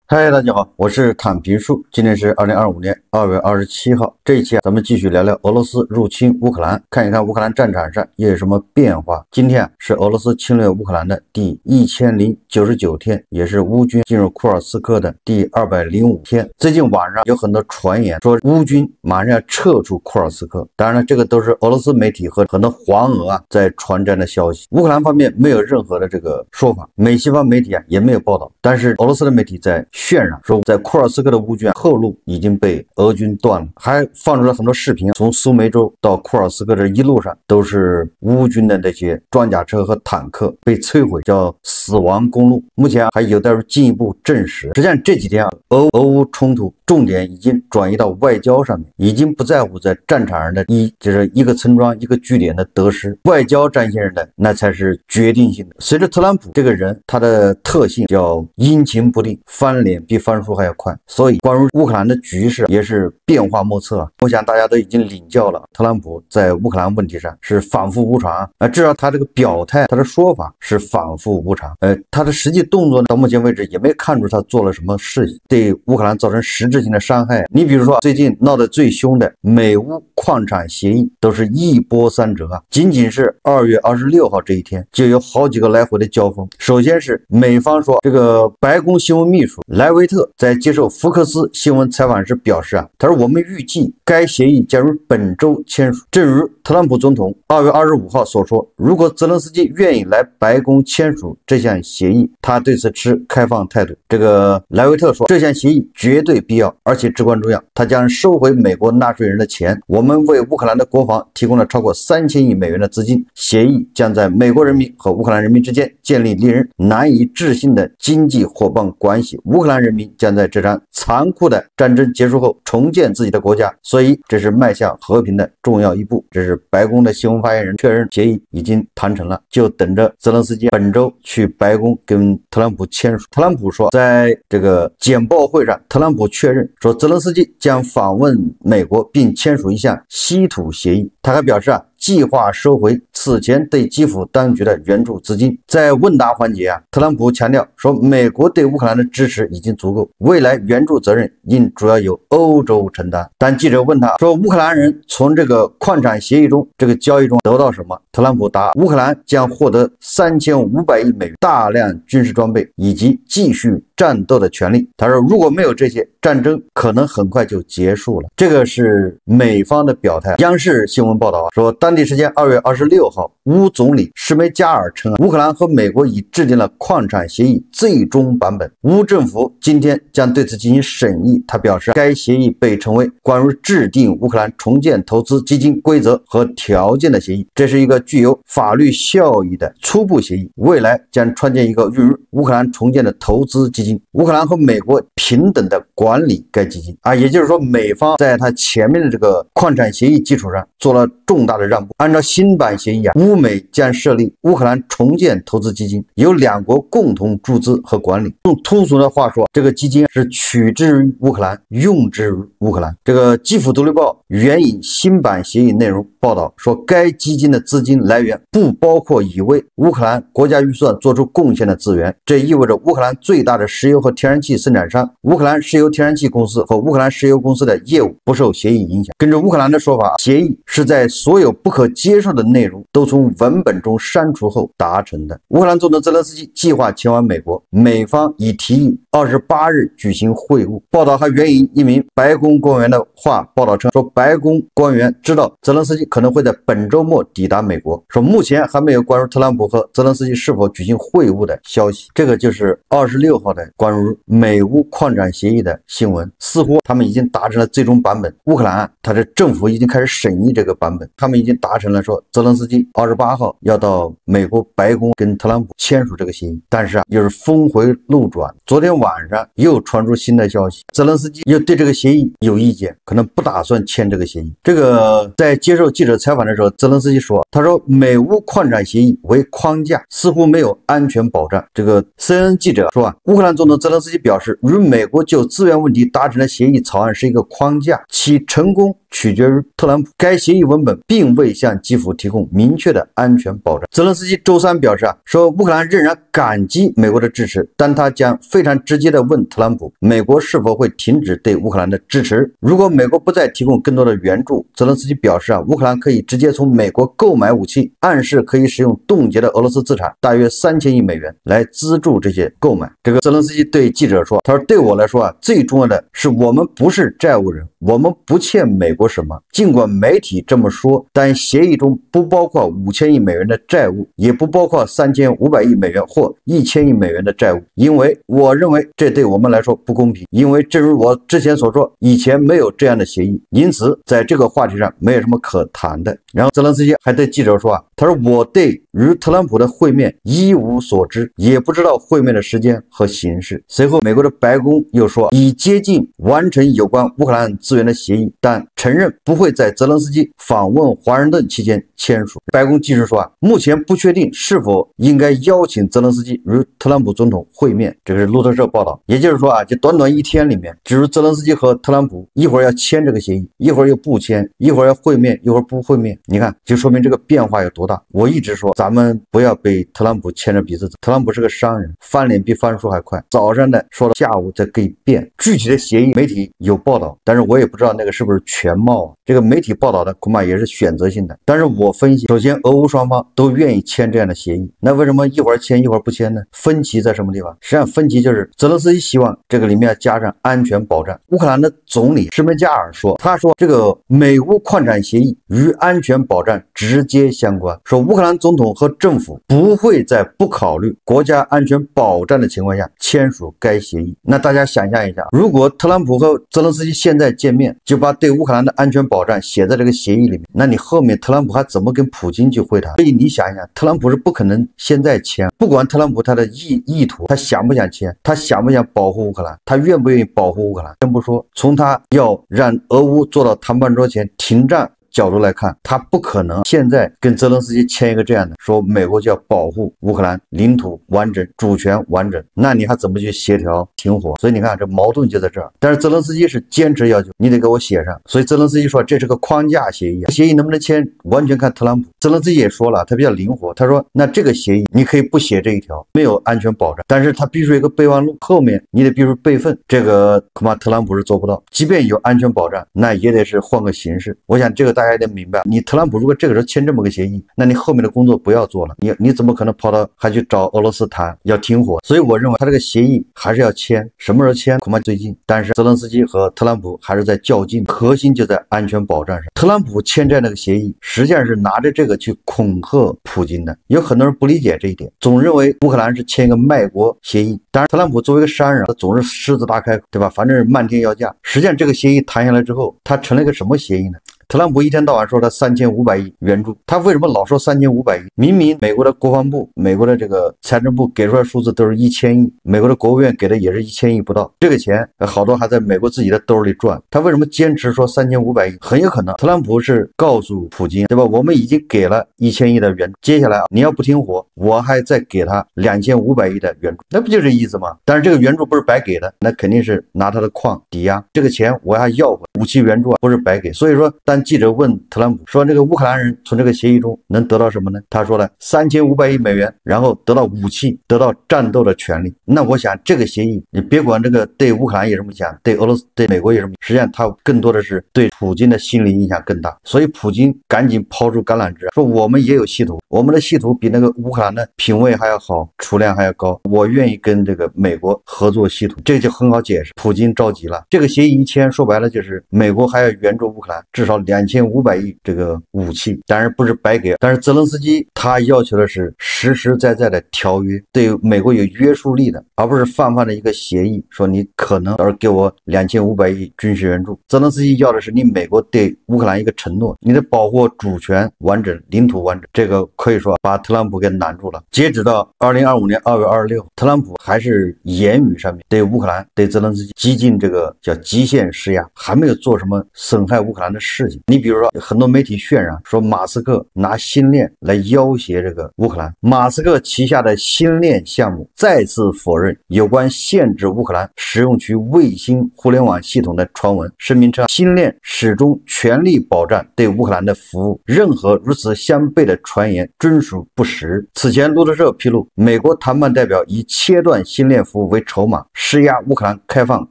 嗨，大家好，我是坦平树。今天是2025年2月27号。这一期咱们继续聊聊俄罗斯入侵乌克兰，看一看乌克兰战场上又有什么变化。今天是俄罗斯侵略乌克兰的第1099天，也是乌军进入库尔斯克的第205天。最近网上有很多传言说乌军马上要撤出库尔斯克，当然了，这个都是俄罗斯媒体和很多黄俄在传这样的消息。乌克兰方面没有任何的这个说法，美西方媒体也没有报道，但是俄罗斯的媒体在渲染说，在库尔斯克的乌军后路已经被俄军断了，还放出了很多视频，从苏梅州到库尔斯克这一路上都是乌军的那些装甲车和坦克被摧毁，叫死亡公路。目前还有待于进一步证实。实际上这几天俄乌冲突重点已经转移到外交上面，已经不在乎在战场上的就是一个村庄一个据点的得失，外交战线上的那才是决定性的。随着特朗普这个人，他的特性叫阴晴不定，翻脸比翻书还要快，所以关于乌克兰的局势也是变化莫测啊。我想大家都已经领教了，特朗普在乌克兰问题上是反复无常啊，至少他这个表态，他的说法是反复无常，他的实际动作到目前为止也没看出他做了什么事情对乌克兰造成实质性的伤害。你比如说最近闹得最凶的美乌矿产协议都是一波三折啊，仅仅是2月26号这一天就有好几个来回的交锋。首先是美方说，这个白宫新闻秘书莱维特在接受福克斯新闻采访时表示他说我们预计该协议将于本周签署。正如特朗普总统2月25号所说，如果泽连斯基愿意来白宫签署这项协议，他对此持开放态度。这个莱维特说，这项协议绝对必要，而且至关重要，他将收回美国纳税人的钱。我们为乌克兰的国防提供了超过3000亿美元的资金，协议将在美国人民和乌克兰人民之间建立令人难以置信的经济伙伴关系。乌克兰人民将在这场残酷的战争结束后重建自己的国家，所以这是迈向和平的重要一步。这是白宫的新闻发言人确认协议已经谈成了，就等着泽连斯基本周去白宫跟特朗普签署。特朗普说，在这个简报会上，特朗普确认说泽连斯基将访问美国并签署一项稀土协议。他还表示计划收回此前对基辅当局的援助资金。在问答环节特朗普强调说，美国对乌克兰的支持已经足够，未来援助责任应主要由欧洲承担。但记者问他说，乌克兰人从这个矿产协议中这个交易中得到什么？特朗普答，乌克兰将获得3500亿美元、大量军事装备以及继续战斗的权利。他说，如果没有这些，战争可能很快就结束了。这个是美方的表态。央视新闻报道说，当地时间2月26号，乌总理施梅加尔称乌克兰和美国已制定了矿产协议最终版本，乌政府今天将对此进行审议。他表示，该协议被称为关于制定乌克兰重建投资基金规则和条件的协议，这是一个具有法律效益的初步协议，未来将创建一个用于乌克兰重建的投资基金，乌克兰和美国平等的管理该基金也就是说，美方在他前面的这个矿产协议基础上做了重大的让步。按照新版协议乌美将设立乌克兰重建投资基金，由两国共同注资和管理。用通俗的话说，这个基金是取之于乌克兰，用之于乌克兰。这个基辅独立报援引新版协议内容报道说，该基金的资金来源不包括已为乌克兰国家预算做出贡献的资源，这意味着乌克兰最大的石油和天然气生产商乌克兰石油天然气公司和乌克兰石油公司的业务不受协议影响。根据乌克兰的说法，协议是在所有不可接受的内容都从文本中删除后达成的。乌克兰总统泽连斯基计划前往美国，美方已提议28日举行会晤。报道还援引一名白宫官员的话，报道称说，白宫官员知道泽连斯基可能会在本周末抵达美国，说目前还没有关于特朗普和泽连斯基是否举行会晤的消息。这个就是26号的关于美乌矿产协议的新闻，似乎他们已经达成了最终版本。乌克兰他的政府已经开始审议这个版本，他们已经达成了说泽连斯基28号要到美国白宫跟特朗普签署这个协议。但是又是峰回路转，昨天晚上又传出新的消息，泽连斯基又对这个协议有意见，可能不打算签这个协议。这个在接受记者采访的时候，泽连斯基说，他说美乌矿产协议为框架，似乎没有安全保障。这个 CNN 记者说乌克兰总统泽连斯基表示，与美国就资源问题达成的协议草案是一个框架，其成功取决于特朗普。该协议文本并未向基辅提供明确的安全保障。泽连斯基周三表示说乌克兰仍然感激美国的支持，但他将非常直接地问特朗普，美国是否会停止对乌克兰的支持。如果美国不再提供更多的援助，泽连斯基表示乌克兰可以直接从美国购买武器，暗示可以使用冻结的俄罗斯资产大约3000亿美元来资助这些购买。这个泽连斯基对记者说，他说对我来说最重要的是我们不是债务人，我们不欠美国什么。尽管媒体这么说，但协议中不包括5000亿美元的债务，也不包括3500亿美元或1000亿美元的债务，因为我认为这对我们来说不公平，因为正如我之前所说，以前没有这样的协议，因此在这个话题上没有什么可谈的。然后泽连斯基还对记者说他说我对与特朗普的会面一无所知，也不知道会面的时间和形式。随后美国的白宫又说已接近完成有关乌克兰资源的协议，但承认不会在泽连斯基访问华盛顿期间签署。白宫继续说目前不确定是否应该邀请泽连斯基与特朗普总统会面。这个是路透社报道。也就是说就短短一天里面，只有泽连斯基和特朗普一会儿要签这个协议，一会儿又不签，一会儿要会面，一会儿不会面。你看就说明这个变化有多大。我一直说咱们不要被特朗普牵着鼻子走，特朗普是个商人，翻脸比翻书还快，早上的说到下午再可以变。具体的协议媒体有报道，但是我也不知道那个是不是全貌这个媒体报道的恐怕也是选择性的。但是我分析，首先俄乌双方都愿意签这样的协议，那为什么一会儿签一会儿不签呢？分歧在什么地方？实际上分歧就是泽连斯基希望这个里面要加上安全保障。乌克兰的总理施梅加尔说，他说这个美乌矿产协议与安全保障直接相关，说乌克兰总统和政府不会在不考虑国家安全保障的情况下签署该协议。那大家想象一下，如果特朗普和泽连斯基现在见面就把对乌克兰的安全保障写在这个协议里面，那你后面特朗普还怎么跟普京去会谈？所以你想一想，特朗普是不可能现在签，不管特朗普他的意图，他想不想签，他想不想保护乌克兰，他愿不愿意保护乌克兰，先不说，从他要让俄乌坐到谈判桌前停战角度来看，他不可能现在跟泽连斯基签一个这样的，说美国就要保护乌克兰领土完整、主权完整，那你还怎么去协调停火？所以你看这矛盾就在这儿。但是泽连斯基是坚持要求你得给我写上，所以泽连斯基说这是个框架协议，协议能不能签完全看特朗普。泽连斯基也说了，他比较灵活，他说那这个协议你可以不写这一条，没有安全保障，但是他必须有一个备忘录，后面你得必须备份，这个恐怕特朗普是做不到，即便有安全保障，那也得是换个形式。我想这个大家也得明白，你特朗普如果这个时候签这么个协议，那你后面的工作不要做了，你怎么可能跑到还去找俄罗斯谈要停火？所以我认为他这个协议还是要签，什么时候签恐怕最近，但是泽连斯基和特朗普还是在较劲，核心就在安全保障上。特朗普签这样的个协议实际上是拿着这个去恐吓普京的，有很多人不理解这一点，总认为乌克兰是签一个卖国协议。当然特朗普作为一个商人，他总是狮子大开口，对吧？反正是漫天要价。实际上这个协议谈下来之后，他成了一个什么协议呢？特朗普一天到晚说他3500亿援助，他为什么老说3500亿？明明美国的国防部、美国的这个财政部给出来的数字都是1000亿，美国的国务院给的也是1000亿不到，这个钱好多还在美国自己的兜里转，他为什么坚持说3500亿？很有可能特朗普是告诉普京，对吧？我们已经给了1000亿的援助，接下来你要不听火，我还再给他2500亿的援助，那不就这意思吗？但是这个援助不是白给的，那肯定是拿他的矿抵押，这个钱我还要回，武器援助不是白给。所以说当记者问特朗普说这个乌克兰人从这个协议中能得到什么呢？他说了3500亿美元，然后得到武器，得到战斗的权利。那我想这个协议你别管这个对乌克兰有什么影响，对俄罗斯对美国有什么，实际上它更多的是对普京的心理影响更大。所以普京赶紧抛出橄榄枝，说我们也有稀土，我们的稀土比那个乌克兰的品位还要好，储量还要高，我愿意跟这个美国合作稀土。这个就很好解释，普京着急了。这个协议一签，说白了就是美国还要援助乌克兰至少2500亿这个武器，当然不是白给。但是泽连斯基他要求的是实实在在的条约，对美国有约束力的，而不是泛泛的一个协议，说你可能到时候给我2500亿军事援助。泽连斯基要的是你美国对乌克兰一个承诺，你得保护主权完整、领土完整。这个可以说把特朗普给难住了。截止到2025年2月26日，特朗普还是言语上面对乌克兰、对泽连斯基激进这个叫极限施压，还没有做什么损害乌克兰的事情。情。你比如说，很多媒体渲染说马斯克拿星链来要挟这个乌克兰，马斯克旗下的星链项目再次否认有关限制乌克兰使用其卫星互联网系统的传闻，声明称星链始终全力保障对乌克兰的服务，任何如此相悖的传言均属不实。此前，路透社披露，美国谈判代表以切断星链服务为筹码，施压乌克兰开放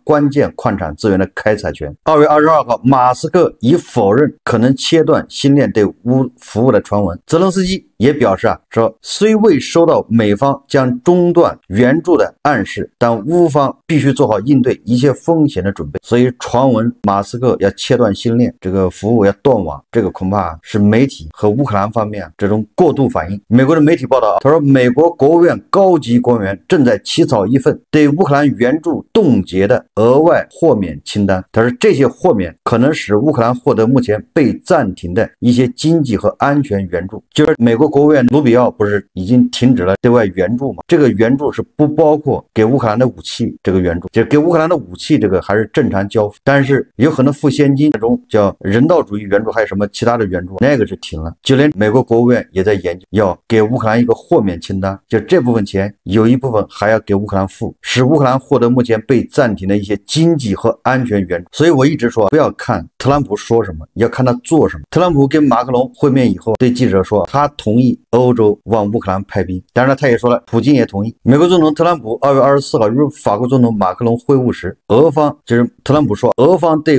关键矿产资源的开采权。2月22号，马斯克已否认可能切断星链对乌服务的传闻。泽连斯基也表示说虽未收到美方将中断援助的暗示，但乌方必须做好应对一切风险的准备。所以传闻马斯克要切断星链这个服务要断网，这个恐怕是媒体和乌克兰方面这种过度反应。美国的媒体报道，他说美国国务院高级官员正在起草一份对乌克兰援助冻结的额外豁免清单。他说这些豁免可能使乌克兰获得目前被暂停的一些经济和安全援助。就是美国国务院卢比奥不是已经停止了对外援助吗？这个援助是不包括给乌克兰的武器，这个援助就是给乌克兰的武器，这个还是正常交付，但是有很多付现金那种叫人道主义援助，还有什么其他的援助，那个是停了。就连美国国务院也在研究要给乌克兰一个豁免清单，就这部分钱有一部分还要给乌克兰付，使乌克兰获得目前被暂停的一些经济和安全援助。所以我一直说不要看特朗普说什么，要看他做什么。特朗普跟马克龙会面以后对记者说他同意欧洲往乌克兰派兵，当然他也说了普京也同意。美国总统特朗普2月24号与法国总统马克龙会晤时，俄方就是特朗普说俄方对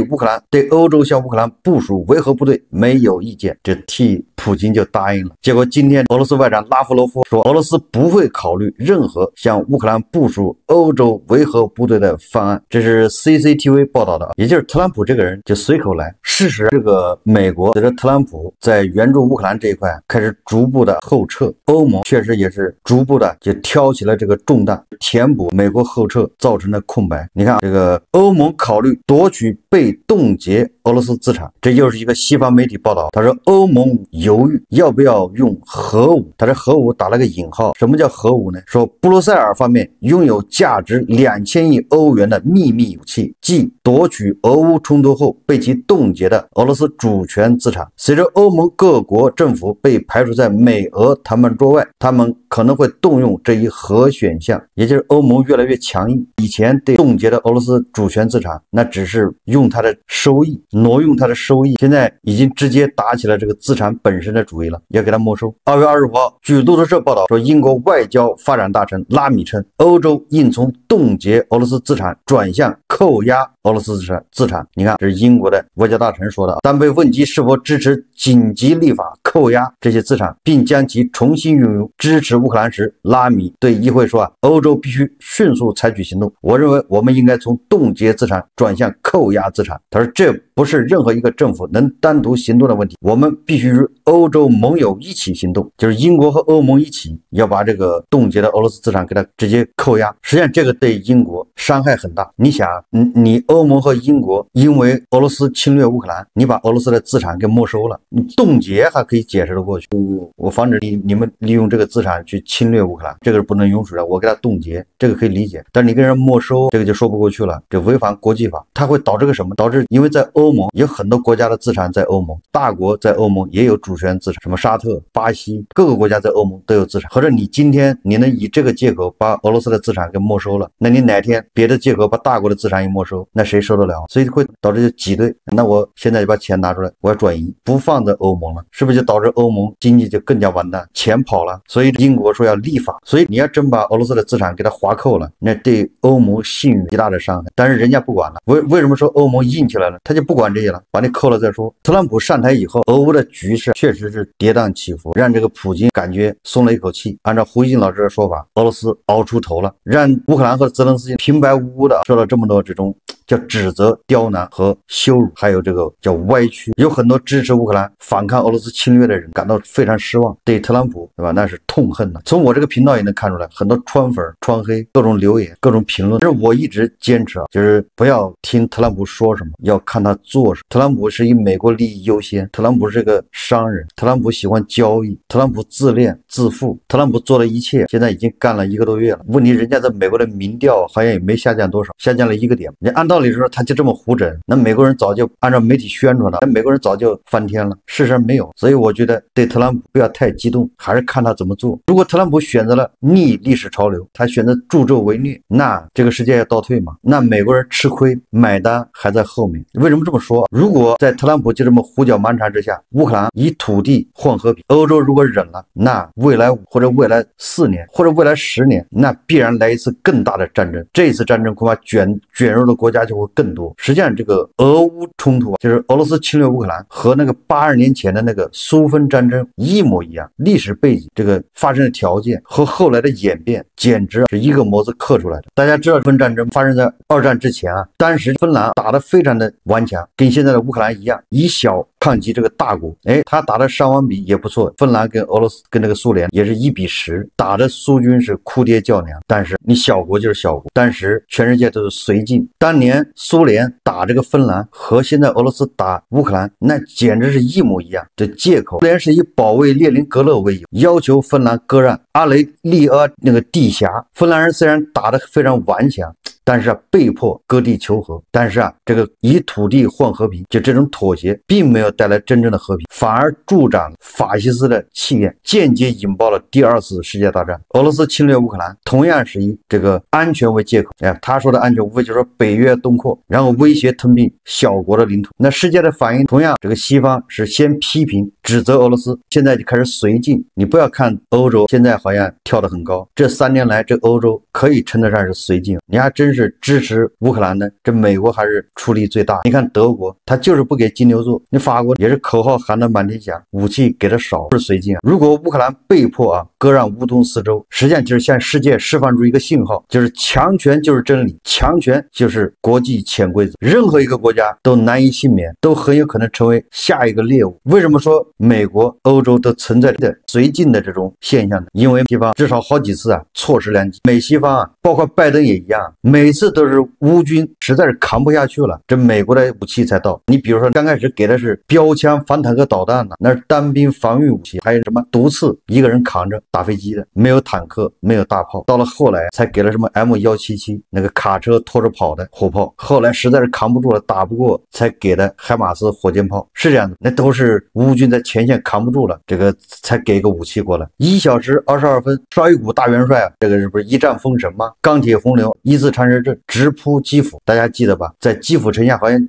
欧洲向乌克兰部署维和部队没有意见，这替普京就答应了。结果今天俄罗斯外长拉夫罗夫说俄罗斯不会考虑任何向乌克兰部署欧洲维和部队的方案，这是 CCTV 报道的。也就是特朗普这个人就随口来。事实这个美国随着特朗普在援助乌克兰这一块开始逐步的后撤，欧盟确实也是逐步的就挑起了这个重担，填补美国后撤造成的空白。你看这个欧盟考虑夺取被冻结俄罗斯资产，这又是一个西方媒体报道。他说欧盟犹豫要不要用核武，他这核武打了个引号。什么叫核武呢？说布鲁塞尔方面拥有价值2000亿欧元的秘密武器，即夺取俄乌冲突后被其冻结的俄罗斯主权资产。随着欧盟各国政府被排除在美俄谈判桌外，他们可能会动用这一核选项，也就是欧盟越来越强硬。以前对冻结的俄罗斯主权资产，那只是用它的收益，挪用它的收益，现在已经直接打起了这个资产本身的主意了，要给它没收。2月25号，据路透社报道说，英国外交发展大臣拉米称，欧洲应从冻结俄罗斯资产转向扣押俄罗斯资产。你看，这是英国的外交大臣说的。当被问及是否支持紧急立法扣押这些资产，并将其重新运用支持乌克兰时，拉米对议会说欧洲必须迅速采取行动。我认为我们应该从冻结资产转向扣押资产。他说这不是任何一个政府能单独行动的问题，我们必须与欧洲盟友一起行动，就是英国和欧盟一起要把这个冻结的俄罗斯资产给它直接扣押。实际上这个对英国伤害很大。你想你欧盟和英国因为俄罗斯侵略乌克兰，你把俄罗斯的资产给没收了，你冻结还可以解释得过去，我防止你们利用这个资产去侵略乌克兰，这个是不能允许的，我给它冻结，这个可以理解。但是你跟人没收，这个就说不过去了，这违反国际法。它会导致个什么？导致因为在欧盟有很多国家的资产在欧盟，大国在欧盟也有主权资产，什么沙特、巴西，各个国家在欧盟都有资产。或者你今天你能以这个借口把俄罗斯的资产给没收了，那你哪天别的借口把大国的资产也没收，那谁受得了？所以会导致就挤兑。那我现在就把钱拿出来，我要转移，不放在欧盟了，是不是就导致欧盟经济就更加完蛋，钱跑了？所以英国说要立法，所以你要真把俄罗斯的资产给它划扣了，那对欧盟信誉极大的伤害。但是人家不管了，为什么说欧盟硬起来了？他就不管这些了，把你扣了再说。特朗普上台以后，俄乌的局势确实是跌宕起伏，让这个普京感觉松了一口气。按照胡锡进老师的说法，俄罗斯熬出头了，让乌克兰和泽连斯基平白无故的受到这么多这种叫指责、刁难和羞辱，还有这个叫歪曲。有很多支持乌克兰反抗俄罗斯侵略的人感到非常失望，对特朗普，对吧？那是痛恨的。从我这个频道也能看出来，很多川粉、川黑，各种留言、各种评论。但是我一直坚持就是不要听特朗普说什么，要看他做什么。特朗普是以美国利益优先，特朗普是个商人，特朗普喜欢交易，特朗普自恋自负，特朗普做的一切现在已经干了1个多月了。问题人家在美国的民调好像也没下降多少，下降了1个点。你按道道理说他就这么胡整，那美国人早就按照媒体宣传了，那美国人早就翻天了，事实上没有。所以我觉得对特朗普不要太激动，还是看他怎么做。如果特朗普选择了逆历史潮流，他选择助纣为虐，那这个世界要倒退嘛？那美国人吃亏买单还在后面。为什么这么说？如果在特朗普就这么胡搅蛮缠之下，乌克兰以土地换和平，欧洲如果忍了，那未来或者未来4年或者未来10年，那必然来一次更大的战争。这一次战争恐怕卷入的国家就会更多。实际上，这个俄乌冲突就是俄罗斯侵略乌克兰和那个82年前的那个苏芬战争一模一样，历史背景、这个发生的条件和后来的演变，简直是一个模子刻出来的。大家知道，苏芬战争发生在2战之前啊，当时芬兰打得非常的顽强，跟现在的乌克兰一样，以小抗击这个大国。他打的伤亡比也不错，芬兰跟俄罗斯跟这个苏联也是1比10，打的苏军是哭爹叫娘。但是你小国就是小国，当时全世界都是绥靖。当年苏联打这个芬兰和现在俄罗斯打乌克兰，那简直是一模一样。这借口，苏联是以保卫列宁格勒为由，要求芬兰割让阿雷利阿那个地峡。芬兰人虽然打得非常顽强，但是被迫割地求和。但是这个以土地换和平，就这种妥协并没有带来真正的和平，反而助长法西斯的气焰，间接引爆了第2次世界大战。俄罗斯侵略乌克兰同样是以这个安全为借口，他说的安全无非就是说北约东扩，然后威胁吞并小国的领土。那世界的反应同样，这个西方是先批评指责俄罗斯，现在就开始绥靖。你不要看欧洲现在好像跳得很高，这3年来这欧洲可以称得上是绥靖，你还真是支持乌克兰的，这美国还是出力最大。你看德国，他就是不给金牛座，你法国也是口号喊得满天响，武器给的少，是绥靖啊。如果乌克兰被迫割让乌东4州，实际上就是向世界释放出一个信号，就是强权就是真理，强权就是国际潜规则，任何一个国家都难以幸免，都很有可能成为下一个猎物。为什么说美国、欧洲都存在着绥靖的这种现象呢？因为西方至少好几次错失良机，美西方包括拜登也一样，每次都是乌军实在是扛不下去了，这美国的武器才到。你比如说刚开始给的是标枪、反坦克导弹那是单兵防御武器，还有什么毒刺，一个人扛着打飞机的，没有坦克，没有大炮。到了后来才给了什么 M177那个卡车拖着跑的火炮，后来实在是扛不住了，打不过，才给的海马斯火箭炮。是这样的，那都是乌军在前线扛不住了，这个才给个武器过来。1小时22分，绍伊古大元帅这个是不是一战封神吗？钢铁洪流一字长蛇阵直扑基辅，大家记得吧？在基辅城下好像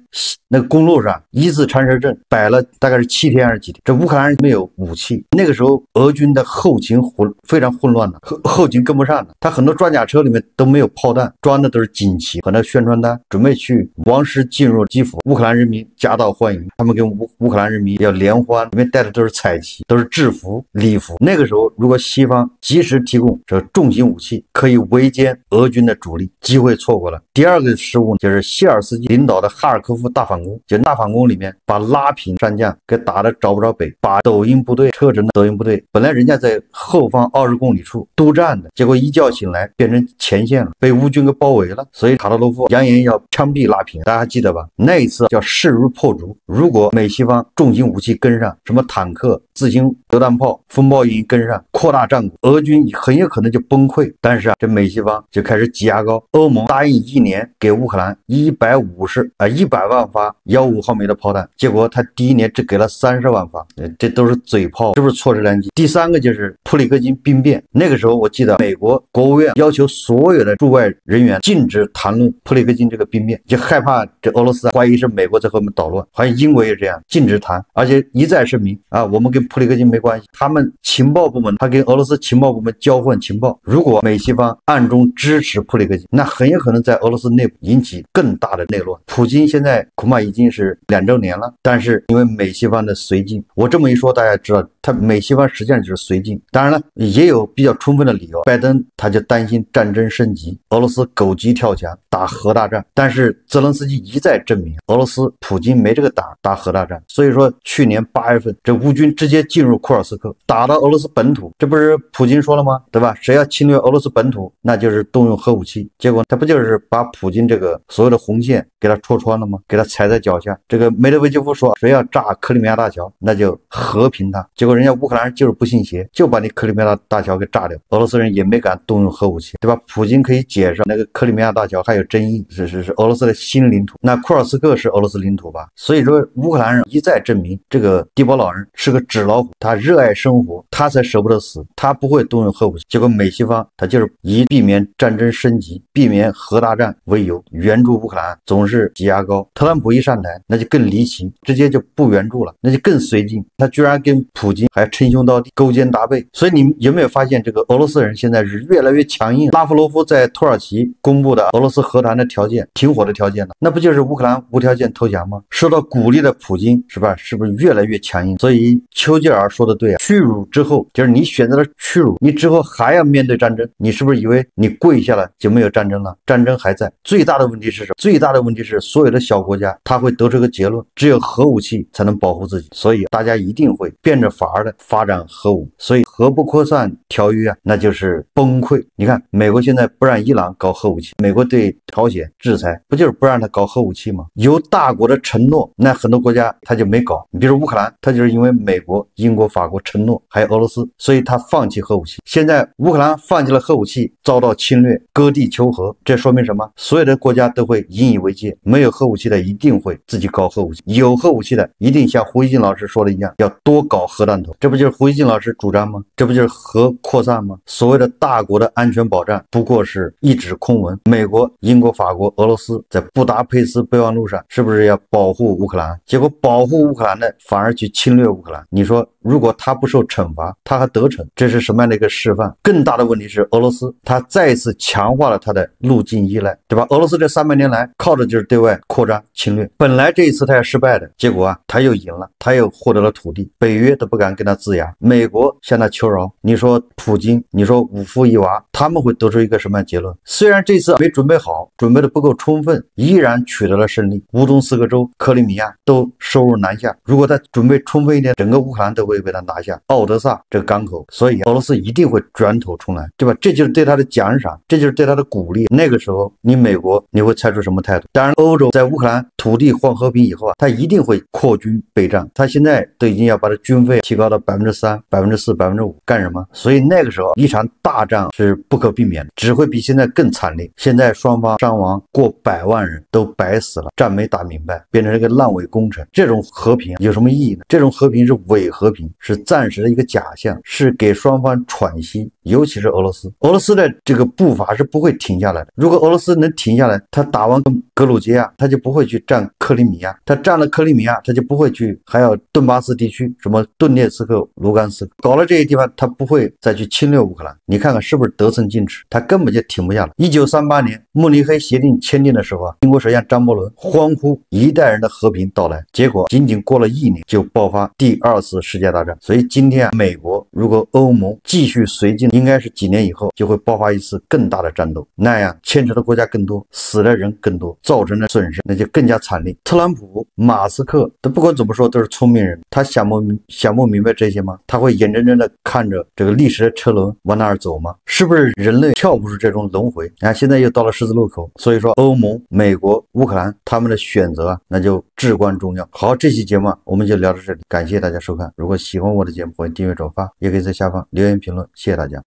那个公路上一字长蛇阵摆了大概是7天还是几天。这乌克兰人没有武器，那个时候俄军的后勤非常混乱的，后勤跟不上的，他很多装甲车里面都没有炮弹，装的都是锦旗和那宣传单，准备去王师进入基辅，乌克兰人民夹道欢迎，他们跟乌克兰人民要联欢，里面带的都是彩旗，都是制服礼服。那个时候如果西方及时提供这重型武器，可以围歼俄军的主力，机会错过了。第二个失误就是谢尔斯基领导的哈尔科夫大反攻，就大反攻里面把拉平上将给打得找不着北，把抖音部队车臣的抖音部队本来人家在后方20公里处督战的，结果一觉醒来变成前线了，被乌军给包围了。所以卡特罗夫扬言要枪毙拉平，大家记得吧？那一次叫势如破竹，如果美西方重型武器跟上，什么坦克、自行榴弹炮、风暴营跟上，扩大战果，俄军很有可能就崩溃。但是这美西方就开始挤牙膏，欧盟答应1年给乌克兰100万发155毫米的炮弹，结果他第1年只给了30万发，这都是嘴炮，是不是错失良机？第3个就是普里戈金兵变，那个时候我记得美国国务院要求所有的驻外人员禁止谈论普里戈金这个兵变，就害怕这俄罗斯怀疑是美国在和我们捣乱，好像英国也这样禁止谈，而且一再声明我们跟普里戈金没关系，他们情报部门他跟俄罗斯情报部门交换情报，如果美西方暗中支持普里戈金，那很有可能在俄罗斯内部引起更大的内乱。普京现在恐怕已经是2周年了，但是因为美西方的绥靖，我这么一说大家知道他美西方实际上就是绥靖。当然了，也有比较充分的理由，拜登他就担心战争升级，俄罗斯狗急跳墙打核大战，但是泽连斯基一再证明俄罗斯普京没这个胆打核大战。所以说去年8月份这乌军直接接进入库尔斯克，打到俄罗斯本土，这不是普京说了吗？对吧？谁要侵略俄罗斯本土，那就是动用核武器。结果他不就是把普京这个所有的红线给他戳穿了吗？给他踩在脚下。这个梅德韦杰夫说，谁要炸克里米亚大桥，那就和平他。结果人家乌克兰人就是不信邪，就把你克里米亚大桥给炸掉。俄罗斯人也没敢动用核武器，对吧？普京可以解释那个克里米亚大桥还有争议，是俄罗斯的新领土。那库尔斯克是俄罗斯领土吧？所以说乌克兰人一再证明这个地堡老人是个纸老虎，他热爱生活，他才舍不得死，他不会动用核武器。结果美西方他就是以避免战争升级、避免核大战为由，援助乌克兰总是挤牙膏。特朗普一上台，那就更离奇，直接就不援助了，那就更绥靖。他居然跟普京还称兄道弟、勾肩搭背。所以你有没有发现，这个俄罗斯人现在是越来越强硬？拉夫罗夫在土耳其公布的俄罗斯和谈的条件、停火的条件呢？那不就是乌克兰无条件投降吗？受到鼓励的普京是吧？是不是越来越强硬？所以丘吉尔说的对啊，屈辱之后就是你选择了屈辱，你之后还要面对战争，你是不是以为你跪下了就没有战争了？战争还在。最大的问题是什么？最大的问题是所有的小国家他会得出个结论，只有核武器才能保护自己，所以大家一定会变着法儿的发展核武，所以核不扩散条约啊，那就是崩溃。你看美国现在不让伊朗搞核武器，美国对朝鲜制裁不就是不让他搞核武器吗？有大国的承诺，那很多国家他就没搞。你比如乌克兰，他就是因为美国、英国、法国承诺，还有俄罗斯，所以他放弃核武器。现在乌克兰放弃了核武器，遭到侵略，割地求和，这说明什么？所有的国家都会引以为戒，没有核武器的一定会自己搞核武器，有核武器的一定像胡锡进老师说的一样，要多搞核弹头。这不就是胡锡进老师主张吗？这不就是核扩散吗？所谓的大国的安全保障不过是一纸空文。美国、英国、法国、俄罗斯在布达佩斯备忘录上是不是要保护乌克兰？结果保护乌克兰的反而去侵略乌克兰。你说如果他不受惩罚，他还得逞，这是什么样的一个示范？更大的问题是俄罗斯他再次强化了他的陆境依赖，对吧？俄罗斯这300年来靠的就是对外扩张侵略，本来这一次他要失败的，结果啊他又赢了，他又获得了土地，北约都不敢跟他呲牙，美国向他求饶。你说普京，你说5夫1娃，他们会得出一个什么样的结论？虽然这次没准备好，准备的不够充分，依然取得了胜利，乌东4个州、克里米亚都收入南下。如果他准备充分一点，整个乌克兰都会被他拿下，奥德萨这个港口，所以俄罗斯一定会卷土重来，对吧？这就是对他的奖赏，这就是对他的鼓励。那个时候你美国你会采取什么态度？当然欧洲在乌克兰土地换和平以后啊，他一定会扩军备战，他现在都已经要把他军费提高到3%、4%、5%，干什么？所以那个时候一场大战是不可避免的，只会比现在更惨烈。现在双方伤亡过100万人，都白死了，战没打明白，变成一个烂尾工程。这种和平有什么意义呢？这种和平是伪和平，是暂时的一个假象，是给双方喘息，尤其是俄罗斯。俄罗斯的这个步伐是不会停下来的。如果俄罗斯能停下来，他打完格鲁吉亚，他就不会去占克里米亚，他占了克里米亚，他就不会去还有顿巴斯地区，什么顿涅茨克、卢甘斯克，搞了这些地方，他不会再去侵略乌克兰。你看看是不是得寸进尺？他根本就停不下来。1938年慕尼黑协定签订的时候啊，英国首相张伯伦欢呼一代人的和平到来，结果仅仅过了1年就爆发第2次世界大战。所以今天美国如果欧盟继续绥靖，应该是几年以后就会爆发一次更大的战斗，那样牵扯的国家更多，死的人更多，造成的损失那就更加惨烈。特朗普、马斯克都不管怎么说都是聪明人，他想不明白这些吗？他会眼睁睁的看着这个历史的车轮往哪儿走吗？是不是人类跳不出这种轮回啊？现在又到了十字路口，所以说欧盟、美国、乌克兰他们的选择啊，那就至关重要。好，这期节目我们就聊到这里，感谢大家收看。如果喜欢我的节目，欢迎订阅转发，也可以在下方留言评论，谢谢大家。